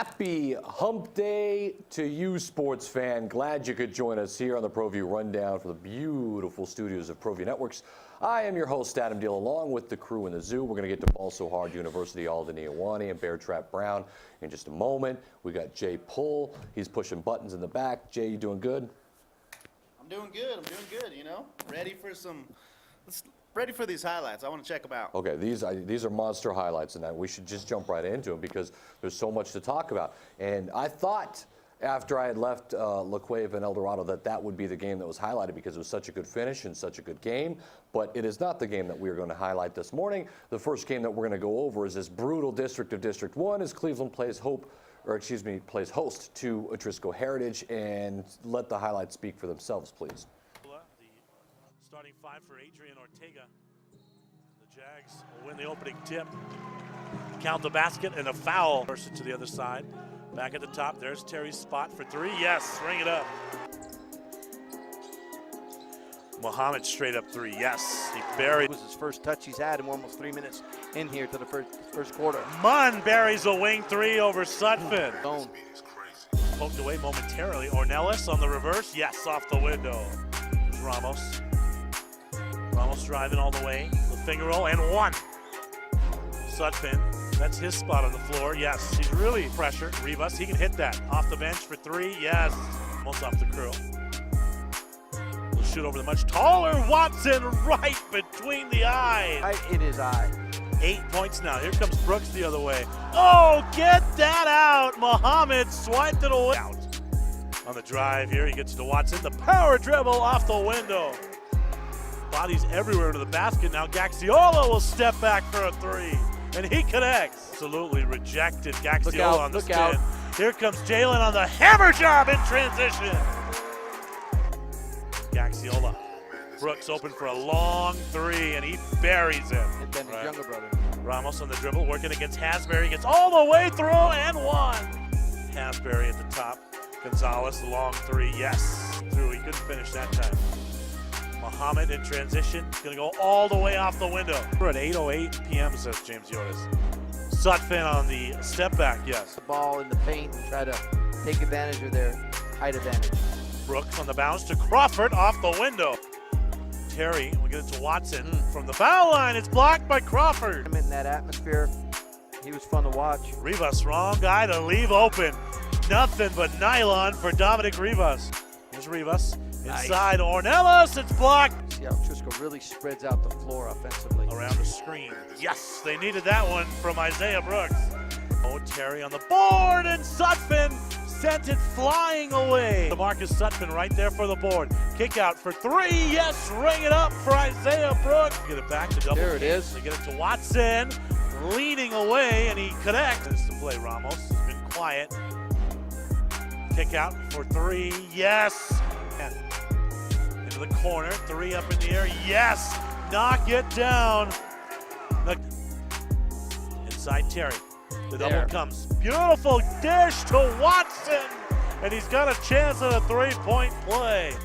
Happy hump day to you, sports fan. Glad you could join us here on the Proview Rundown for the beautiful studios of Proview Networks. I am your host, Adam Diehl, along with the crew in the zoo. We're going to get to Ball So Hard University, Alderney Iwani, and Bear Trap Brown in just a moment. We got Jay Pull. He's pushing buttons in the back. Jay, you doing good? I'm doing good, you know. Ready for these highlights. I want to check them out. Okay, these are monster highlights, and we should just jump right into them because there's so much to talk about. And I thought after I had left Cueva and Eldorado that would be the game that was highlighted because it was such a good finish and such a good game. But it is not the game that we're going to highlight this morning. The first game that we're going to go over is this brutal district of District 1 as Cleveland plays host to Atrisco Heritage. And let the highlights speak for themselves, please. The starting five for Adrian Ortega. The Jags will win the opening tip. Count the basket and a foul. Versus to the other side. Back at the top, there's Terry's spot for three. Yes, ring it up. Muhammad straight up three. Yes, he buried. It was his first touch he's had, and we're almost 3 minutes in here to the first quarter. Munn buries a wing three over Sutphin. Zone. Poked away momentarily. Ornelas on the reverse. Yes, off the window. There's Ramos. Ramos driving all the way. The finger roll and one. Sutphin. That's his spot on the floor. Yes, he's really pressured. Rivas, he can hit that. Off the bench for three. Yes. Almost off the curl. He'll shoot over the much taller Watson right between the eyes. Right in his eye. 8 points now. Here comes Brooks the other way. Oh, get that out. Muhammad swiped it away. Out. On the drive here, he gets to Watson. The power dribble off the window. Bodies everywhere to the basket. Now Gaxiola will step back for a three. And he connects. Absolutely rejected. Gaxiola on the spin. Out. Here comes Jalen on the hammer job in transition. Gaxiola. Brooks open for a long three, and he buries him. And then his younger brother. Ramos on the dribble, working against Hasbury. Gets all the way through and one. Hasbury at the top. Gonzalez, long three. Yes. Through. He couldn't finish that time. Muhammad in transition, going to go all the way off the window. We're at 8:08 p.m., says James Yotis. Sutphin on the step back, yes. The ball in the paint and try to take advantage of their height advantage. Brooks on the bounce to Crawford, off the window. Terry, we get it to Watson from the foul line. It's blocked by Crawford. In that atmosphere, he was fun to watch. Rivas, wrong guy to leave open. Nothing but nylon for Dominic Rivas. Here's Rivas. Inside Ornelas, it's blocked. See how Atrisco really spreads out the floor offensively. Around the screen. Yes, they needed that one from Isaiah Brooks. Oh, Terry on the board, and Sutphin sent it flying away. DeMarcus Sutphin right there for the board. Kick out for three. Yes, ring it up for Isaiah Brooks. Get it back to double. There it is. They get it to Watson, leaning away, and he connects. It's to play. Ramos has been quiet. Kick out for three. Yes. Into the corner, three up in the air, yes! Knock it down. Inside Terry, the double comes. Beautiful dish to Watson, and he's got a chance at a three-point play.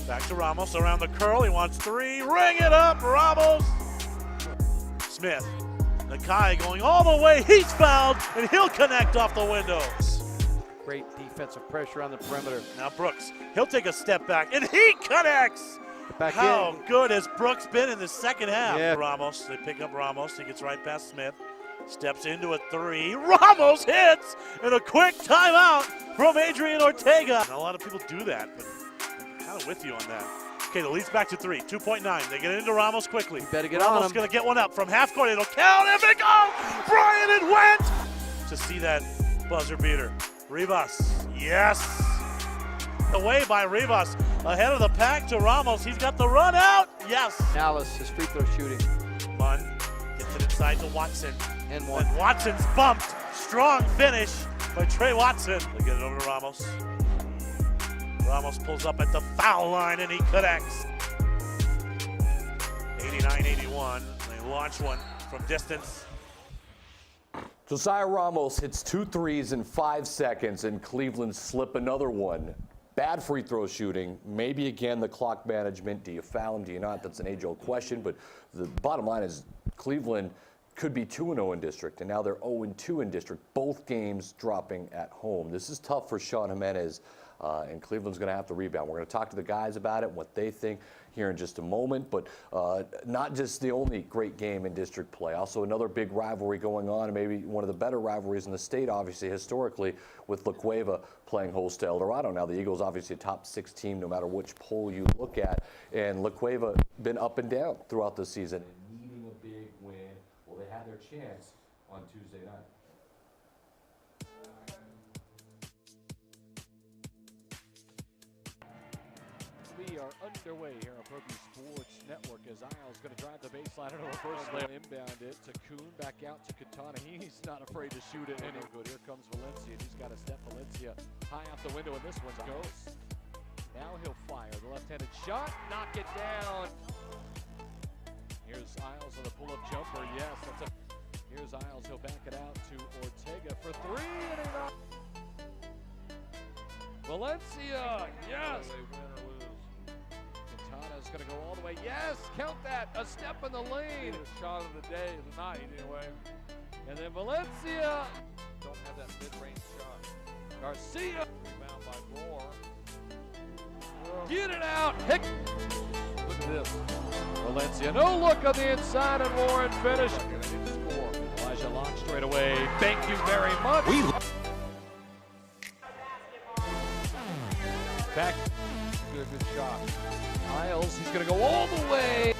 Back to Ramos around the curl, he wants three, ring it up, Ramos! Smith, Nakai going all the way, he's fouled, and he'll connect off the window. Great defensive pressure on the perimeter. Now Brooks, he'll take a step back, and he connects! How good has Brooks been in the second half? Yeah. Ramos, they pick up Ramos, he gets right past Smith, steps into a three, Ramos hits, and a quick timeout from Adrian Ortega. Not a lot of people do that, but I'm kind of with you on that. Okay, the lead's back to three, 2.9. They get into Ramos quickly. You better get Ramos on him. Gonna get one up from half court, it'll count, and they go! Brian, it went! To see that buzzer beater. Rivas, yes! Away by Rivas, ahead of the pack to Ramos. He's got the run out, yes! Dallas, his free throw shooting. Munn gets it inside to Watson. And one. And Watson's bumped. Strong finish by Trey Watson. They get it over to Ramos. Ramos pulls up at the foul line and he connects. 89-81, they launch one from distance. Josiah Ramos hits 2 threes in 5 seconds, and Cleveland slip another one. Bad free throw shooting. Maybe again the clock management. Do you foul him? Do you not? That's an age-old question. But the bottom line is Cleveland could be 2-0 in district, and now they're 0-2 in district, both games dropping at home. This is tough for Sean Jimenez, and Cleveland's going to have to rebound. We're going to talk to the guys about it, what they think here in just a moment, but not just the only great game in district play. Also another big rivalry going on, and maybe one of the better rivalries in the state, obviously, historically, with La Cueva playing host to Eldorado. Now, the Eagles obviously a top 6 team no matter which poll you look at, and La Cueva been up and down throughout the season. And needing a big win, well, they had their chance on Tuesday night. We are underway here on Proview Sports Network as Diehl's going to drive the baseline into a first layup. Inbound it to Kuhn, back out to Katana. He's not afraid to shoot it any good. Here comes Valencia. He's got a step. Valencia high off the window, and this one goes. Now he'll fire the left-handed shot, knock it down. Here's Diehl on the pull-up jumper. Yes, that's a. Here's Diehl. He'll back it out to Ortega for 3, and he knocked. Valencia, yes. Is going to go all the way. Yes, count that. A step in the lane. A shot of the day, of the night, anyway. And then Valencia. Don't have that mid-range shot. Garcia. Rebound by Moore. Get it out. Hick. Look at this. Valencia. No look on the inside, and Warren finished. Score. Elijah Locke straight away. Thank you very much. Back. Good shot. Diehl, he's going to go all the way.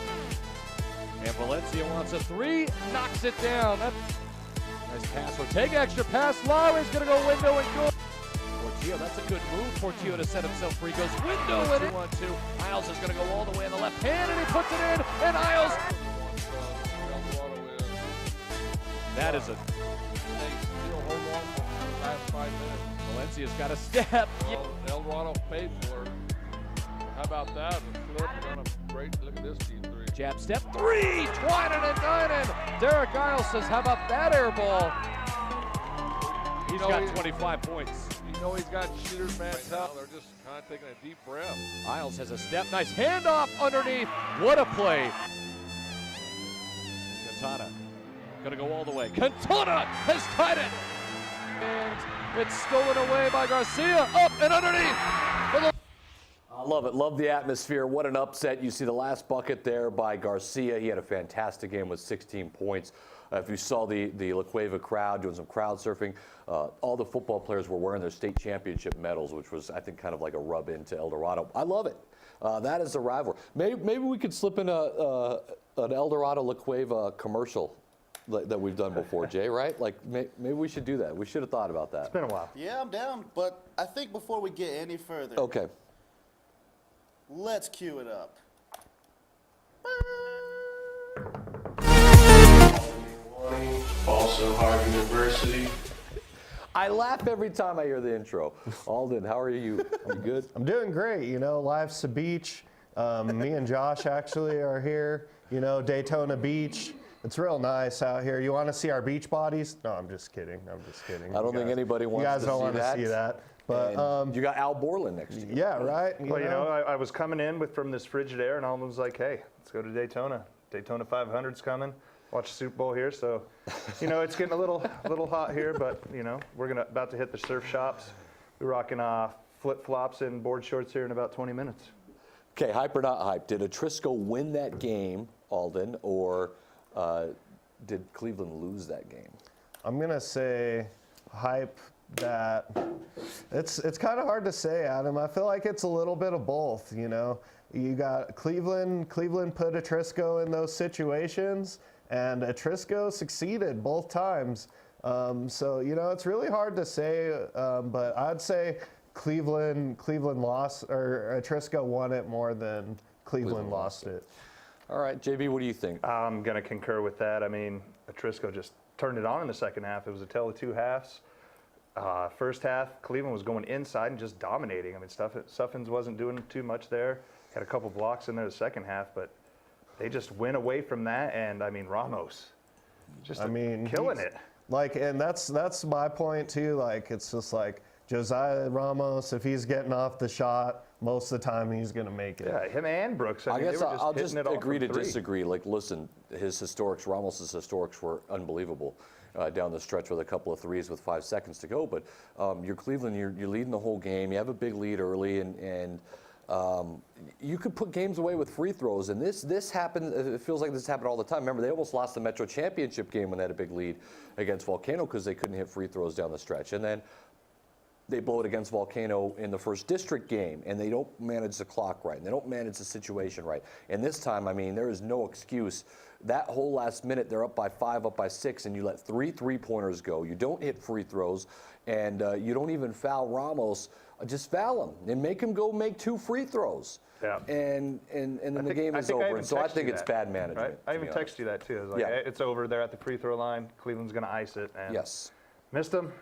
And Valencia wants a 3, knocks it down. Nice pass. Ortega, extra pass. Lowry's going to go window and go. Portillo, that's a good move. Portillo to set himself free. Goes window and 2-on-2. Diehl is going to go all the way on the left hand, and he puts it in. And Diehl. That is a. Valencia's got a step. Eldorado paid for it. How about that? A flip on a great look at this team 3. Jab step 3, Twining and dining. Derek Diehl says, how about that air ball? He's got 25 points. You know he's got shooters man up. They're just kind of taking a deep breath. Diehl has a step, nice handoff underneath. What a play. Katana gonna go all the way. Katana has tied it. And it's stolen away by Garcia. Up and underneath. I love it. Love the atmosphere. What an upset. You see the last bucket there by Garcia. He had a fantastic game with 16 points. If you saw the La Cueva crowd doing some crowd surfing, all the football players were wearing their state championship medals, which was, I think, kind of like a rub into Eldorado. I love it. That is the rivalry. Maybe we could slip in an Eldorado La Cueva commercial that we've done before, Jay, right? Like, maybe we should do that. We should have thought about that. It's been a while. Yeah, I'm down, but I think before we get any further, Okay. let's cue it up. Also Harvard University. I laugh every time I hear the intro. Alden, how are you? Are you good? I'm doing great. You know, life's the beach. Me and Josh actually are here. You know, Daytona Beach. It's real nice out here. You want to see our beach bodies? No, I'm just kidding. I'm just kidding. I don't think anybody wants to see that. You guys don't want to see that. But you got Al Borland next to you. yeah, right. Well, you know, I was coming in from this frigid air, and Alden was like, "Hey, let's go to Daytona. Daytona 500's coming. Watch the Super Bowl here." So, you know, it's getting a little hot here, but you know, we're about to hit the surf shops. We're rocking flip flops and board shorts here in about 20 minutes. Okay, hype or not hype? Did Atrisco win that game, Alden, or did Cleveland lose that game? I'm gonna say hype. That it's kind of hard to say, Adam. I feel like it's a little bit of both. You know, you got Cleveland put Atrisco in those situations, and Atrisco succeeded both times. So you know, it's really hard to say. But I'd say Cleveland lost, or Atrisco won it more than Cleveland lost it. All right, JB, what do you think? I'm gonna concur with that. I mean, Atrisco just turned it on in the second half. It was a tale of two halves. First half, Cleveland was going inside and just dominating. I mean, Suffins wasn't doing too much there. Had a couple blocks in there the second half, but they just went away from that. And I mean, Ramos, just killing it. Like, and that's my point too. Like, it's just like Josiah Ramos, if he's getting off the shot, most of the time he's going to make it. Yeah, him and Brooks. I mean, guess they were just I'll hitting just it all agree to from three. disagree. Like, listen, Ramos's historics were unbelievable down the stretch with a couple of threes with 5 seconds to go. But you're Cleveland, you're leading the whole game. You have a big lead early, and you could put games away with free throws. And this happened. It feels like this happened all the time. Remember, they almost lost the Metro Championship game when they had a big lead against Volcano because they couldn't hit free throws down the stretch. And then they blow it against Volcano in the first district game, and they don't manage the clock right, and they don't manage the situation right. And this time, I mean, there is no excuse. That whole last minute, they're up by 5, up by 6, and you let 3 3-pointers go. You don't hit free throws, and you don't even foul Ramos. Just foul him and make him go make 2 free throws. Yeah. And then the game is over. And so I think it's bad management. Right? I even texted you that too. I was like, Yeah. hey, it's over. They're at the free throw line. Cleveland's going to ice it. And Yes. missed him.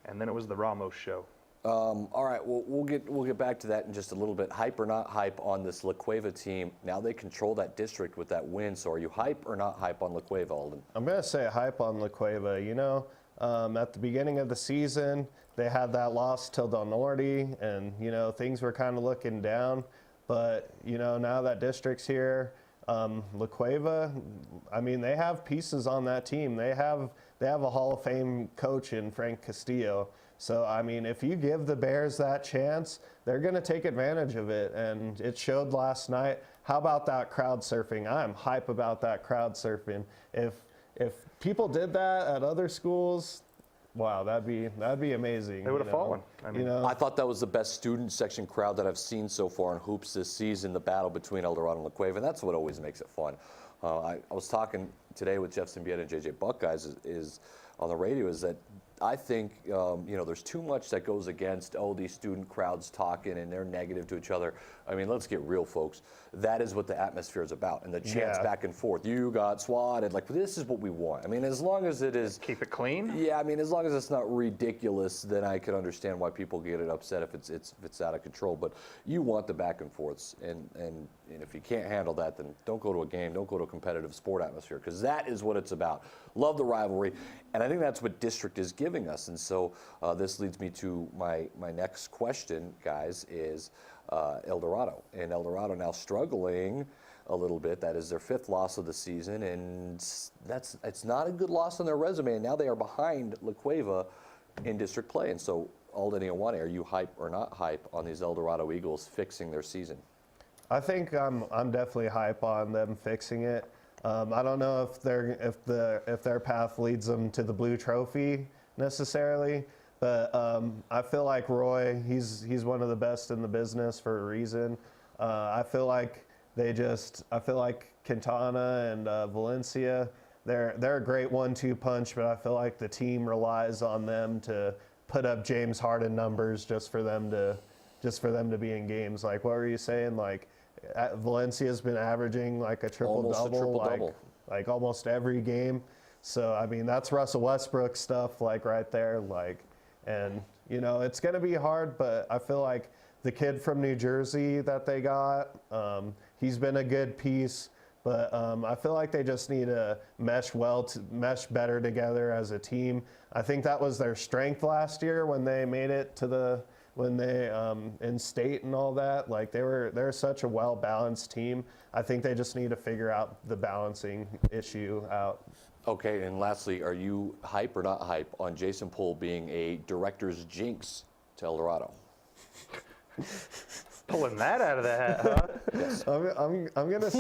And then it was the Ramos show. All right, well, we'll get back to that in just a little bit. Hype or not hype on this La Cueva team? Now they control that district with that win. So are you hype or not hype on La Cueva, Alden? I'm going to say hype on La Cueva. You know, at the beginning of the season, they had that loss till Del Norte, and, you know, things were kind of looking down. But, you know, now that district's here, La Cueva, I mean, they have pieces on that team. They have a Hall of Fame coach in Frank Castillo. So, I mean, if you give the Bears that chance, they're going to take advantage of it. And it showed last night. How about that crowd surfing? I'm hype about that crowd surfing. If people did that at other schools, wow, that'd be amazing. They would have fallen. I mean, you know, I thought that was the best student section crowd that I've seen so far in hoops this season, the battle between Eldorado and La Cueva, and that's what always makes it fun. I was talking today with Jeff Symbieta and JJ Buckeyes is on the radio, is that I think, you know, there's too much that goes against, these student crowds talking and they're negative to each other. I mean, let's get real, folks. That is what the atmosphere is about, and the chants back and forth. You got swatted. Like, this is what we want. I mean, as long as it is... keep it clean? Yeah, I mean, as long as it's not ridiculous, then I can understand why people get upset if it's out of control. But you want the back and forths, and if you can't handle that, then don't go to a game, don't go to a competitive sport atmosphere, because that is what it's about. Love the rivalry, and I think that's what district is giving us. And so this leads me to my next question, guys, is Eldorado. And Eldorado now struggling a little bit. That is their 5th loss of the season, and it's not a good loss on their resume. And now they are behind La Cueva in district play. And so, Alden Ioane, are you hype or not hype on these Eldorado Eagles fixing their season? I think I'm definitely hype on them fixing it. I don't know if their path leads them to the blue trophy necessarily, but I feel like Roy, he's one of the best in the business for a reason. I feel like Quintana and Valencia, they're a great 1-2 punch, but I feel like the team relies on them to put up James Harden numbers just for them to be in games. Like, what were you saying? Like, Valencia's been averaging like a triple-double, like almost every game. So, I mean, that's Russell Westbrook stuff, like, right there. Like, and, you know, it's going to be hard, but I feel like the kid from New Jersey that they got, he's been a good piece. But I feel like they just need to mesh better together as a team. I think that was their strength last year when they made it to in state and all that. Like, they're such a well-balanced team. I think they just need to figure out the balancing issue out. Okay, and lastly, are you hype or not hype on Jason Poole being a director's jinx to Eldorado? Pulling that out of the hat, huh? Yes. I'm gonna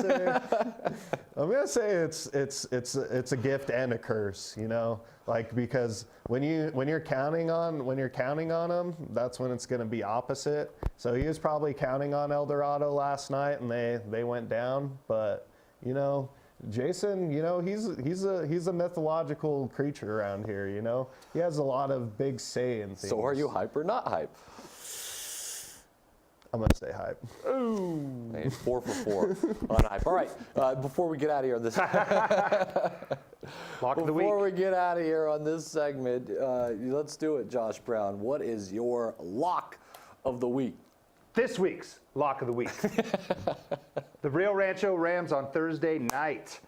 say it's a gift and a curse, you know, like, because when you're counting on them, that's when it's gonna be opposite. So he was probably counting on Eldorado last night, and they went down. But, you know, Jason, you know, he's a mythological creature around here. You know, he has a lot of big say in things. So are you hype or not hype? I'm going to say hype. Ooh. Hey, 4 for 4 on hype. All right, before we get out of here on this Lock of the week. Before we get out of here on this segment, let's do it, Josh Brown. What is your lock of the week? This week's lock of the week. The Rio Rancho Rams on Thursday night.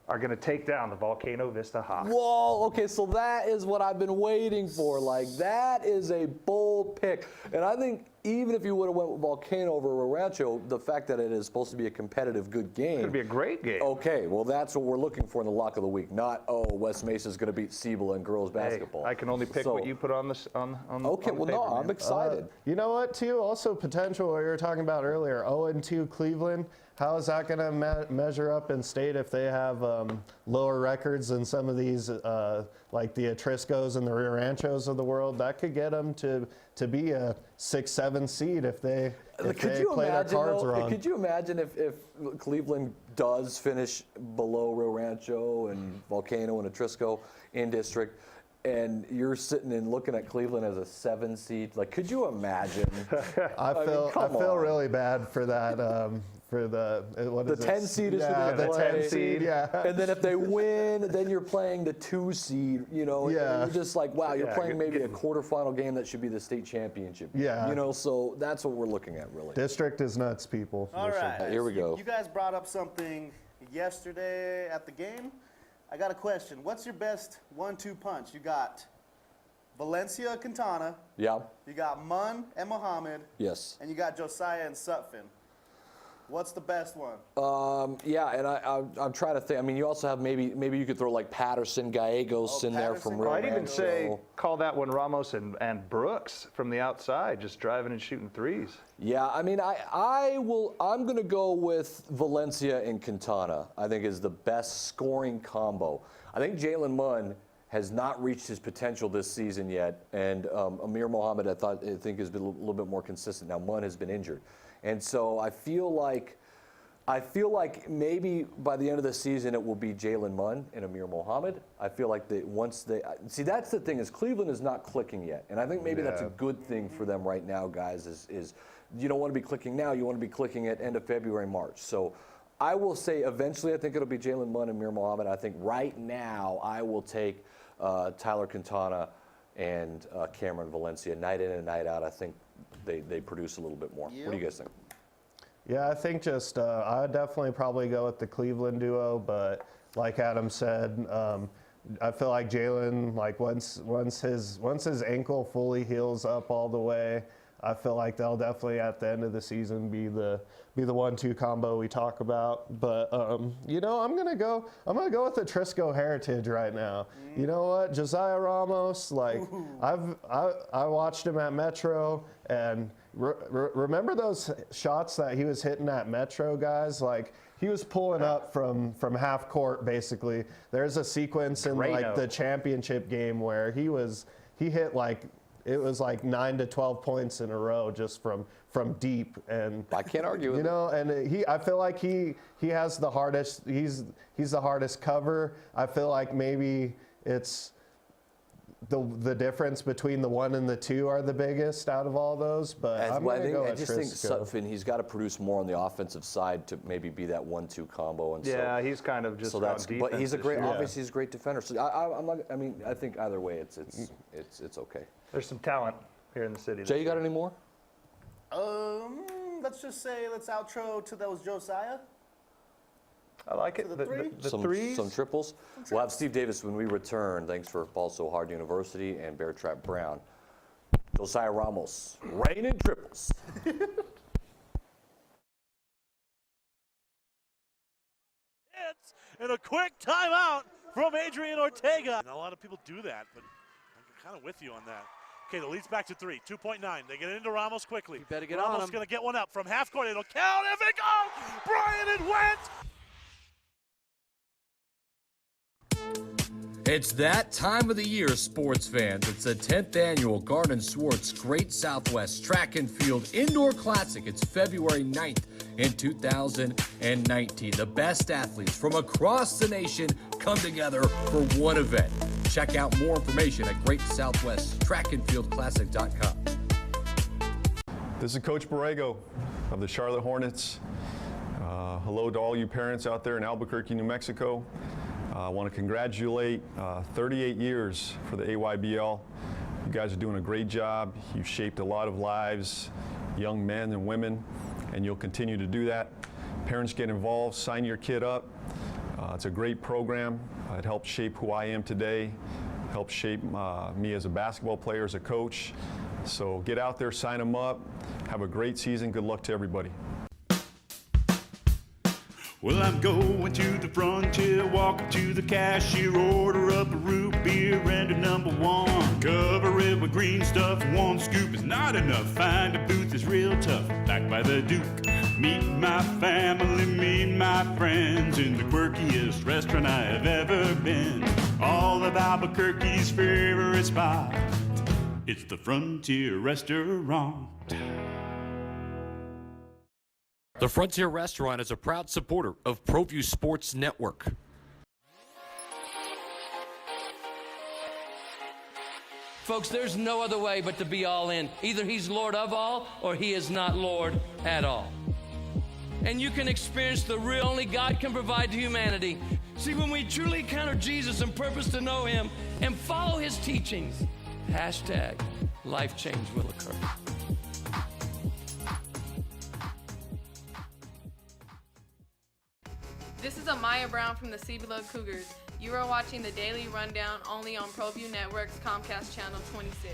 are going to take down the Volcano Vista Hawks. Whoa, okay, so that is what I've been waiting for. Like, that is a bold pick. And I think even if you would have went with Volcano over Rancho, the fact that it is supposed to be a competitive, good game. It's going to be a great game. Okay, well, that's what we're looking for in the lock of the week. Not, oh, West Mesa's going to beat Cibola in girls basketball. Hey, I can only pick what you put on the Okay, well, no, I'm excited. You know what, too? Also potential, what you were talking about earlier, 0-2 Cleveland. How is that going to measure up in state if they have lower records than some of these, like the Atriscos and the Rio Ranchos of the world? That could get them to be a 6-7 seed if they play their cards wrong. Could you imagine if Cleveland does finish below Rio Rancho and Volcano and Atrisco in district, and you're sitting and looking at Cleveland as a 7 seed? Like, could you imagine? I feel really bad for that. For the what is 10 seed is the 10 seed, yeah. And then if they win, then you're playing the 2 seed, you know. Yeah. And you're just like, wow, you're playing maybe a quarterfinal game that should be the state championship. Yeah. You know, so that's what we're looking at, really. District is nuts, people. All right. Here we go. You guys brought up something yesterday at the game. I got a question. What's your best 1-2 punch? You got Valencia, Quintana. Yeah. You got Munn and Mohammed. Yes. And you got Josiah and Sutphin. What's the best one? Yeah, and I'm trying to think. I mean, you also have maybe you could throw like Patterson, Gallegos in there from Rio I'd even Rancho. say call that one Ramos and Brooks from the outside, just driving and shooting threes. Yeah, I mean, I'm going to go with Valencia and Quintana. I think is the best scoring combo. I think Jalen Munn has not reached his potential this season yet, and Amir Mohammed I think has been a little bit more consistent. Now Munn has been injured. And so I feel like maybe by the end of the season it will be Jalen Munn and Amir Mohammed. I feel like once they see, that's the thing, is Cleveland is not clicking yet, and I think maybe that's a good thing for them right now, guys. Is you don't want to be clicking now, you want to be clicking at end of February, March. So I will say eventually I think it'll be Jalen Munn and Amir Mohammed. I think right now I will take Tyler Quintana and Cameron Valencia night in and night out. I think they produce a little bit more. Yep. What do you guys think? Yeah, I think I would definitely probably go with the Cleveland duo, but like Adam said, I feel like Jalen, like once his ankle fully heals up all the way, I feel like they'll definitely at the end of the season be the 1-2 combo we talk about. But you know, I'm gonna go with the Atrisco heritage right now. You know what, Josiah Ramos, like I watched him at Metro, and remember those shots that he was hitting at Metro, guys? Like, he was pulling up from half court basically. There's a sequence in like the championship game where he hit like, it was like 9 to 12 points in a row just from deep, and I can't argue with you know, and I feel like he has the hardest, he's the hardest cover. I feel like maybe it's the difference between the 1 and the 2 are the biggest out of all those, but I just think Sutphin, he's got to produce more on the offensive side to maybe be that 1-2 combo. And yeah, he's kind of just on defense. But he's obviously he's a great defender. So I think either way it's okay. There's some talent here in the city. Jay, you got any more? Let's just say let's outro to those Josiah. I like it. The threes. Some triples. We'll have Steve Davis when we return. Thanks for Ball So Hard University and Bear Trap Brown. Josiah Ramos, rain in triples. And a quick timeout from Adrian Ortega. Not a lot of people do that, but I'm kind of with you on that. Okay, the lead's back to 3, 2.9. They get into Ramos quickly. You better get Ramos on him. Going to get one up from half court. It'll count if it goes. Brian, it went. It's that time of the year, sports fans. It's the 10th annual Garden Swartz Great Southwest Track and Field Indoor Classic. It's February 9th in 2019. The best athletes from across the nation come together for one event. Check out more information at GreatSouthwestTrackAndFieldClassic.com. This is Coach Borrego of the Charlotte Hornets. Hello to all you parents out there in Albuquerque, New Mexico. I want to congratulate 38 years for the AYBL. You guys are doing a great job. You've shaped a lot of lives, young men and women, and you'll continue to do that. Parents, get involved, sign your kid up. It's a great program. It helped shape who I am today, helped shape me as a basketball player, as a coach. So get out there, sign them up, have a great season. Good luck to everybody. Well, I'm going to the frontier, walk up to the cashier, order up a root beer and a number one. Cover it with green stuff, one scoop is not enough. Find a booth is real tough, back by the Duke. Meet my family, meet my friends in the quirkiest restaurant I have ever been. All of Albuquerque's favorite spot, it's the Frontier Restaurant. The Frontier Restaurant is a proud supporter of Proview Sports Network. Folks, there's no other way but to be all in. Either he's Lord of all or he is not Lord at all. And you can experience the real only God can provide to humanity. See, when we truly encounter Jesus and purpose to know him and follow his teachings, hashtag life change will occur. This is Amaya Brown from the CBLO Cougars. You are watching the Daily Rundown only on Proview Network's Comcast Channel 26.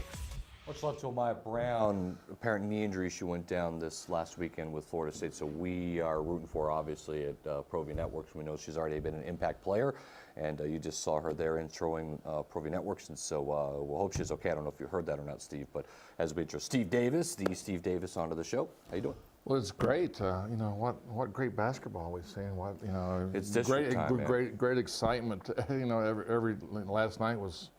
Much love to Amaya Brown. Apparent knee injury. She went down this last weekend with Florida State, so we are rooting for her, obviously, at Proview Networks. We know she's already been an impact player, and you just saw her there introing Proview Networks, and so we'll hope she's okay. I don't know if you heard that or not, Steve, but as we intro Steve Davis, onto the show. How you doing? Well, it's great. You know what great basketball we've seen. It's district time, man. great excitement. You know, every last night was.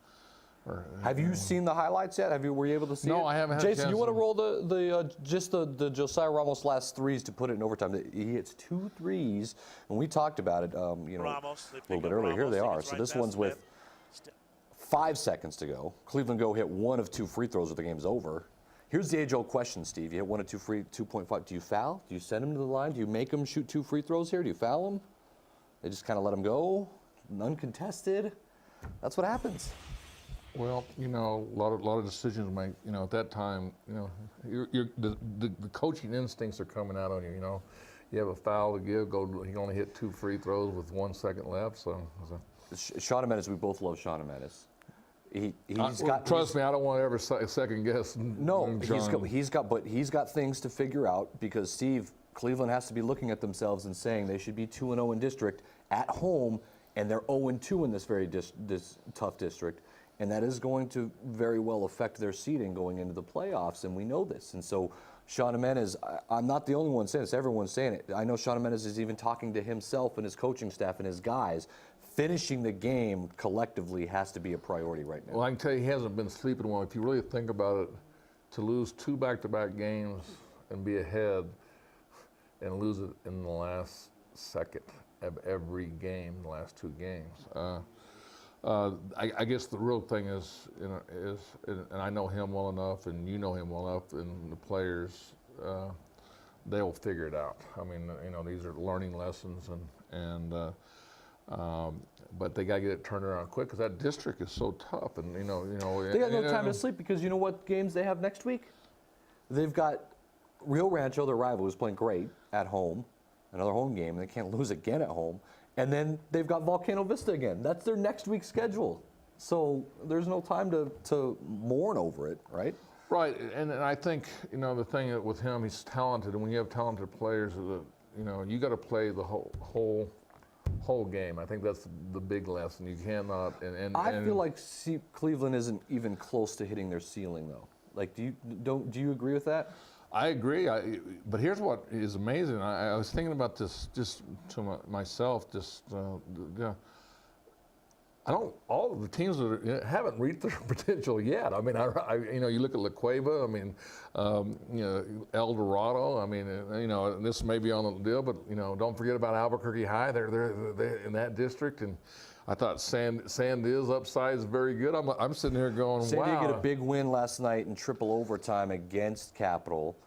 Have you seen the highlights yet? Were you able to see it? No, I haven't had a Jason, chance you want to to. roll the Josiah Ramos last threes to put it in overtime? He hits 2 threes, and we talked about it. Ramos, a little bit earlier. Here they are. So this one's with 5 seconds to go. Cleveland go hit 1 of 2 free throws, or the game's over. Here's the age-old question, Steve. You hit 1 of 2 free, 2.5. Do you foul? Do you send him to the line? Do you make him shoot 2 free throws here? Do you foul him? They just kind of let him go, uncontested. That's what happens. Well, you know, a lot of decisions make. You know, at that time, you know, the coaching instincts are coming out on you. You know, you have a foul to give. He only hit 2 free throws with 1 second left. So. Shawn Mendes, we both love Shawn Mendes. Trust me, I don't want to ever second guess. No, he's got things to figure out, because Steve, Cleveland has to be looking at themselves and saying they should be 2-0 in district at home, and they're 0-2 in this very this tough district, and that is going to very well affect their seeding going into the playoffs, and we know this. And so Shawn Mendes, I'm not the only one saying this, everyone's saying it. I know Shawn Mendes is even talking to himself and his coaching staff and his guys. Finishing the game collectively has to be a priority right now. Well, I can tell you, he hasn't been sleeping well. If you really think about it, to lose 2 back-to-back games and be ahead and lose it in the last second of every game, the last 2 games. I guess the real thing is, you know, and I know him well enough, and you know him well enough, and the players, they'll figure it out. I mean, you know, these are learning lessons, but they got to get it turned around quick, because that district is so tough, and you know. They got no time to sleep, because you know what games they have next week? They've got Rio Rancho, their rival, who's playing great at home, another home game, and they can't lose again at home. And then they've got Volcano Vista again. That's their next week's schedule. So there's no time to mourn over it, right? Right, and I think, you know, the thing with him, he's talented, and when you have talented players, you know, you got to play the whole game. I think that's the big lesson. You cannot. I feel like Cleveland isn't even close to hitting their ceiling, though. Like, do you agree with that? I agree. But here's what is amazing. I was thinking about this just to myself. All of the teams that haven't reached their potential yet. I mean, you know, you look at La Cueva. I mean, you know, Eldorado. I mean, you know, this may be on the deal, but you know, don't forget about Albuquerque High. They're in that district, and I thought Sandia's upside is very good. I'm sitting here going, wow. Sandia get a big win last night in triple overtime against Capital.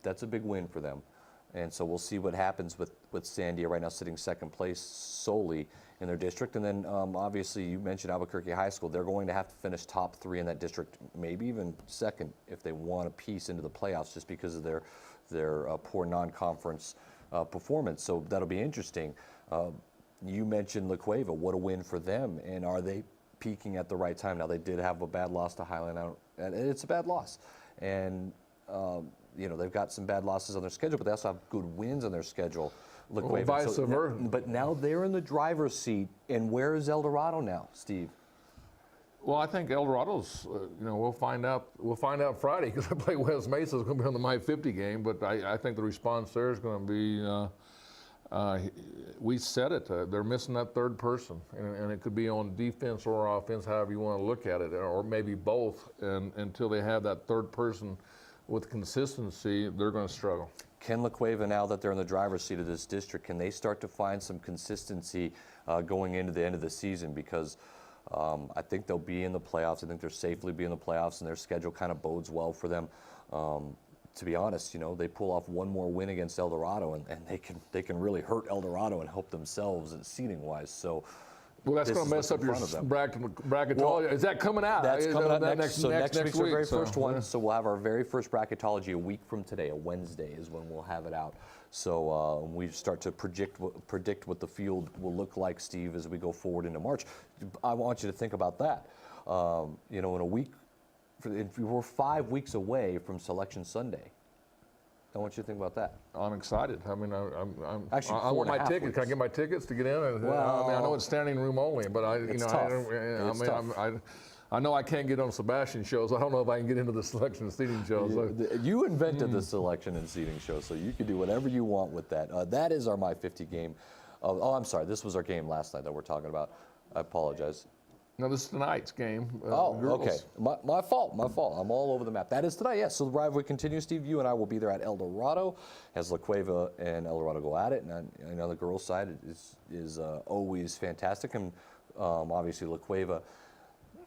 That's a big win for them, and so we'll see what happens with Sandia right now, sitting second place solely in their district. And then obviously you mentioned Albuquerque High School. They're going to have to finish top 3 in that district, maybe even second if they want a piece into the playoffs, just because of their poor non-conference performance. So that'll be interesting. You mentioned La Cueva. What a win for them. And are they peaking at the right time? Now, they did have a bad loss to Highland. And it's a bad loss. And, you know, they've got some bad losses on their schedule, but they also have good wins on their schedule. La Cueva. Vice versa. But now they're in the driver's seat. And where is Eldorado now, Steve? Well, I think Eldorado's, you know, we'll find out Friday because I play West Mesa. It's going to be on the My 50 game, but I think the response there is going to be, we said it, they're missing that third person, and it could be on defense or offense, however you want to look at it, or maybe both, and until they have that third person with consistency, they're going to struggle. Can La Cueva, now that they're in the driver's seat of this district, can they start to find some consistency going into the end of the season? Because I think they'll be in the playoffs. I think they'll safely be in the playoffs, and their schedule kind of bodes well for them. To be honest, you know, they pull off one more win against Eldorado, and they can really hurt Eldorado and help themselves seeding-wise. So, well, that's going to mess up your bracketology. Well, is that coming out? That's coming out next week's week, our very first one. So we'll have our very first bracketology a week from today. A Wednesday is when we'll have it out. So we start to predict what the field will look like, Steve, as we go forward into March. I want you to think about that. You know, in a week, we're 5 weeks away from Selection Sunday. I want you to think about that. I'm excited. I mean, I'm actually I want my tickets. Can I get my tickets to get in? Well, I mean, I know it's standing room only, but it's tough. I know I can't get on Sebastian's show, so I don't know if I can get into the selection and seating show. You invented the selection and seating show, so you can do whatever you want with that. That is our My 50 game. Oh, I'm sorry. This was our game last night that we're talking about. I apologize. No, this is tonight's game. Girls. Okay. My fault. I'm all over the map. That is tonight, yes. So the rivalry continues, Steve. You and I will be there at Eldorado as La Cueva and Eldorado go at it. And I know the girls' side is always fantastic. And obviously La Cueva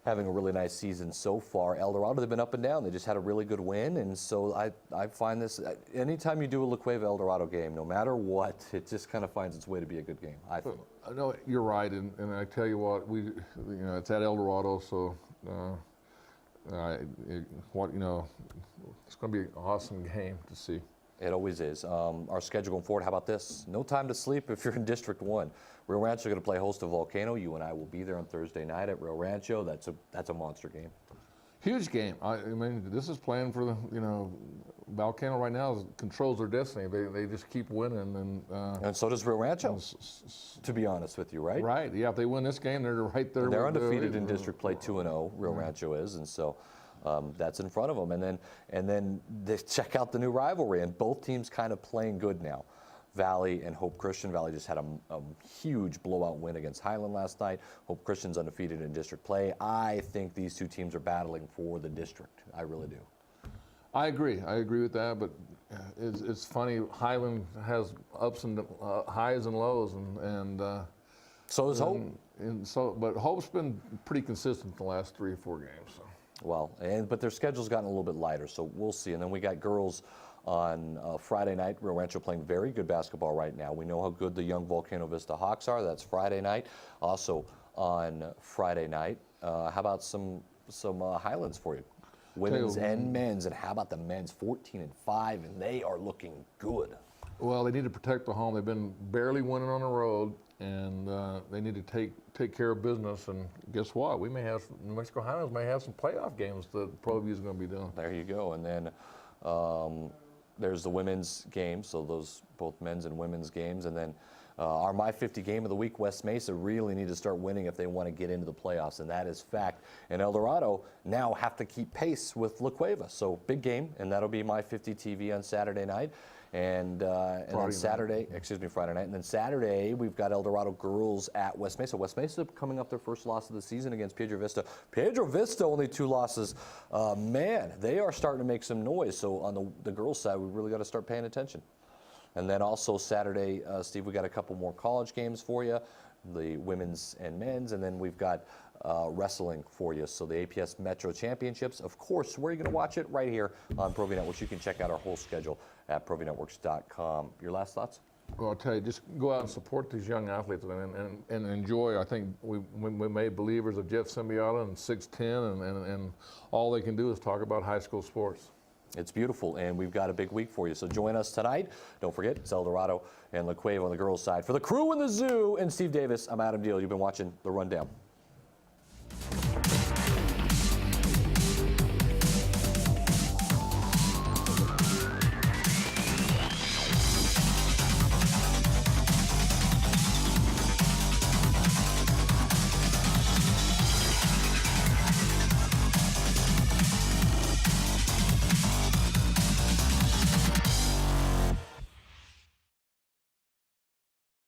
having a really nice season so far. Eldorado, they've been up and down. They just had a really good win. And so I find this, anytime you do a La Cueva Eldorado game, no matter what, it just kind of finds its way to be a good game, I think. No, you're right. And I tell you what, it's at Eldorado, so it's going to be an awesome game to see. It always is. Our schedule going forward, how about this? No time to sleep if you're in District 1. Rio Rancho are going to play host to Volcano. You and I will be there on Thursday night at Rio Rancho. That's a monster game. Huge game. I mean, this is playing for the, Volcano right now controls their destiny. They just keep winning. And so does Rio Rancho, to be honest with you, right? Right. Yeah, if they win this game, they're right there. And they're undefeated in District Play 2-0, Rio Rancho is, and so that's in front of them. And then they check out the new rivalry, and both teams kind of playing good now. Valley and Hope Christian. Valley just had a huge blowout win against Highland last night. Hope Christian's undefeated in district play. I think these two teams are battling for the district. I really do. I agree with that, but it's funny. Highland has ups and highs and lows, and so does Hope. But Hope's been pretty consistent the last 3 or 4 games. So. Well, but their schedule's gotten a little bit lighter, so we'll see. And then we got girls on Friday night. Rio Rancho playing very good basketball right now. We know how good the young Volcano Vista Hawks are. That's Friday night. Also on Friday night, how about some Highlands for you? Women's and men's, and how about the men's 14-5, and they are looking good. Well, they need to protect the home. They've been barely winning on the road, and they need to take care of business. And guess what? We may have New Mexico Highlands may have some playoff games that Proview is going to be doing. There you go. And then there's the women's game, so those both men's and women's games, and then our My 50 game of the week, West Mesa really need to start winning if they want to get into the playoffs, and that is fact. And Eldorado now have to keep pace with La Cueva, so big game, and that'll be My 50 TV on Saturday night. And then Friday night. And then Saturday, we've got Eldorado girls at West Mesa. West Mesa coming up their first loss of the season against Piedra Vista. Piedra Vista, only 2 losses. Man, they are starting to make some noise. So on the girls' side, we really got to start paying attention. And then also Saturday, Steve, we got a couple more college games for you, the women's and men's. And then we've got wrestling for you. So the APS Metro Championships, of course, where are you going to watch it? Right here on Proview Networks. You can check out our whole schedule at ProviewNetworks.com. Your last thoughts? Well, I'll tell you, just go out and support these young athletes and enjoy. I think we made believers of Jeff Symbiota and 6'10", and all they can do is talk about high school sports. It's beautiful, and we've got a big week for you. So join us tonight. Don't forget, it's Eldorado and La Cueva on the girls' side. For the crew in the zoo and Steve Davis, I'm Adam Diehl. You've been watching The Rundown.